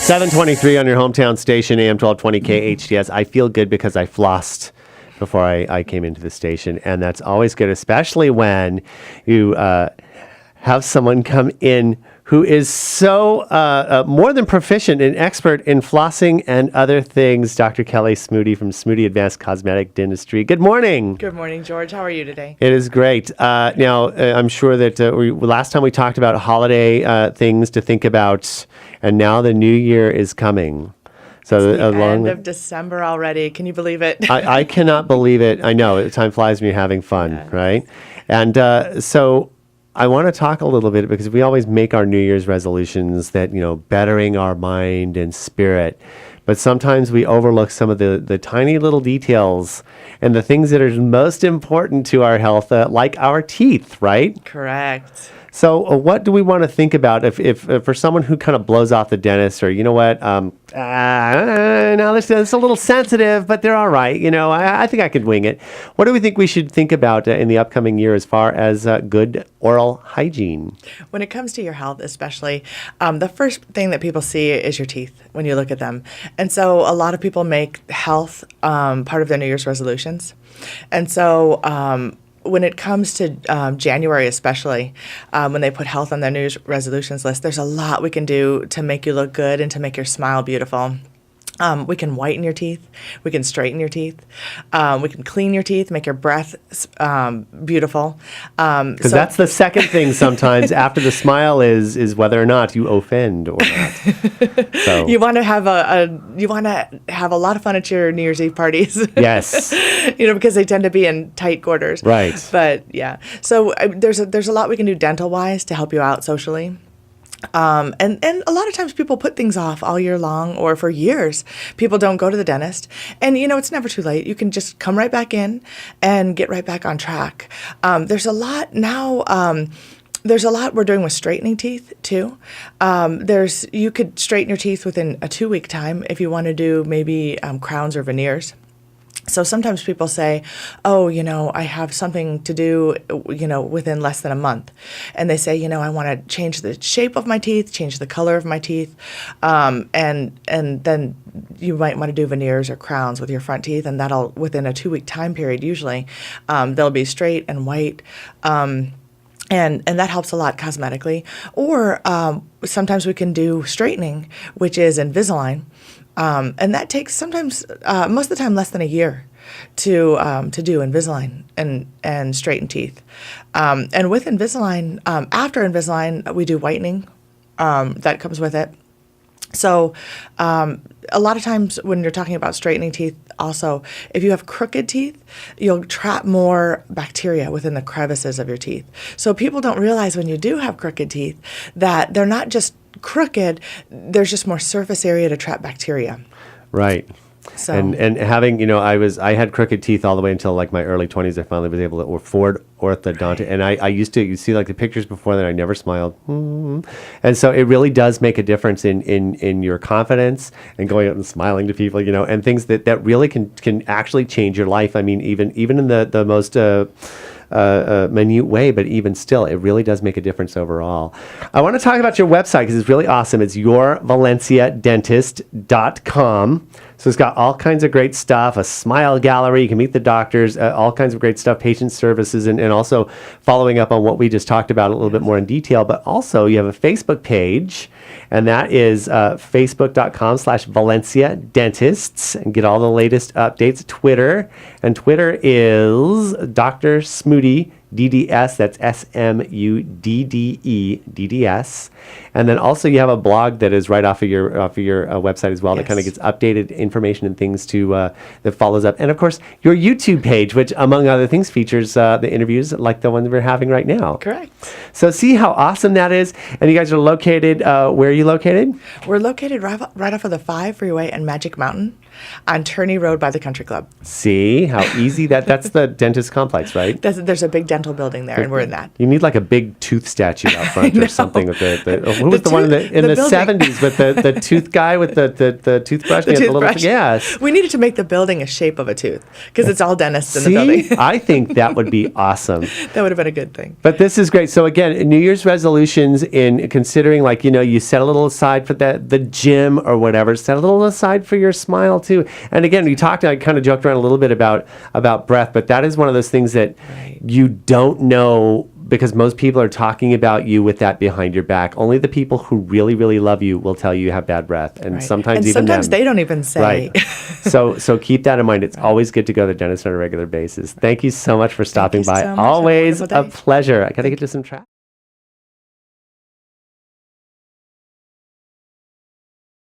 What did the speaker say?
7:23 on your hometown station, AM 1220 KHTS. I feel good because I flossed before I came into the station, and that's always good, especially when you have someone come in who is so more than proficient and expert in flossing and other things. Dr. Kelly Smudde from Smudde Advanced Cosmetic Dentistry. Good morning. Good morning, George. How are you today? It is great. Now, I'm sure that last time we talked about holiday things to think about, and now the new year is coming. So it's the end of December already. Can you believe it? I cannot believe it. I know. Time flies when you're having fun, yes. Right? And so I want to talk a little bit, because we always make our New Year's resolutions that, bettering our mind and spirit. But sometimes we overlook some of the tiny little details and the things that are most important to our health, like our teeth, right? Correct. So what do we want to think about if for someone who kind of blows off the dentist, or, you know what, no, this is a little sensitive, but they're all right. I think I could wing it. What do we think we should think about in the upcoming year as far as good oral hygiene? When it comes to your health, especially, the first thing that people see is your teeth when you look at them. And so a lot of people make health part of their New Year's resolutions. And so when it comes to January, especially, when they put health on their New Year's resolutions list, there's a lot we can do to make you look good and to make your smile beautiful. We can whiten your teeth. We can straighten your teeth. We can clean your teeth, make your breath beautiful. Because that's the second thing sometimes after the smile is whether or not you offend or not. So you want to have a lot of fun at your New Year's Eve parties. Yes. Because they tend to be in tight quarters. Right. But yeah, so there's a lot we can do dental wise to help you out socially. And a lot of times people put things off all year long, or for years. People don't go to the dentist. And, it's never too late. You can just come right back in and get right back on track. There's a lot now. There's a lot we're doing with straightening teeth, too. You could straighten your teeth within a 2-week time if you want to do maybe crowns or veneers. So sometimes people say, oh, I have something to do, within less than a month. And they say, I want to change the shape of my teeth, change the color of my teeth. And then you might want to do veneers or crowns with your front teeth. And that'll, within a 2-week time period, usually, they'll be straight and white. And that helps a lot cosmetically. Or sometimes we can do straightening, which is Invisalign. And that takes sometimes, most of the time, less than a year to do Invisalign and straighten teeth. And with Invisalign, after Invisalign, we do whitening. That comes with it. So a lot of times when you're talking about straightening teeth, also, if you have crooked teeth, you'll trap more bacteria within the crevices of your teeth. So people don't realize when you do have crooked teeth that they're not just crooked, there's just more surface area to trap bacteria. Right. So and having, I had crooked teeth all the way until like my early 20s. I finally was able to afford orthodontic. Right. And I used to, you see like the pictures before that, I never smiled. And so it really does make a difference in your confidence and going out and smiling to people, and things that really can actually change your life. I mean, even in the most minute way, but even still, it really does make a difference overall. I want to talk about your website because it's really awesome. It's yourvalenciadentist.com. So it's got all kinds of great stuff, a smile gallery. You can meet the doctors, all kinds of great stuff, patient services, and also following up on what we just talked about a little bit more in detail. But also you have a Facebook page, and that is facebook.com/Valencia Dentists, and get all the latest updates. Twitter is Dr. Smudde DDS, that's SMUDDE And then also you have a blog that is right off of your website as well, yes, that kind of gets updated information and things that follows up. And of course, your YouTube page, which among other things features the interviews like the one that we're having right now. Correct. So see how awesome that is. And you guys are located, where are you located? We're located right off of the 5 freeway and Magic Mountain on Tourney Road by the Country Club. See how easy that's the dentist complex, there's a big dental building there, and we're in that. You need like a big tooth statue out front or something with who was the one in the building. 70s with the tooth guy with the toothbrush? The He had the toothbrush. Yes. We needed to make the building a shape of a tooth because it's all dentists in the See, building. I think that would be awesome. That would have been a good thing. But this is great. So again, New Year's resolutions in considering, like, you set a little aside for the gym or whatever. Set a little aside for your smile too. And again, I kind of joked around a little bit about breath, but that is one of those things that you don't know, because most people are talking about you with that behind your back. Only the people who really, really love you will tell you have bad breath. And sometimes sometimes they don't even say. Right. So keep that in mind. It's always good to go to the dentist on a regular basis. Thank you so much for stopping by. so much. Have a Always wonderful a day. pleasure. I got to get to some traffic.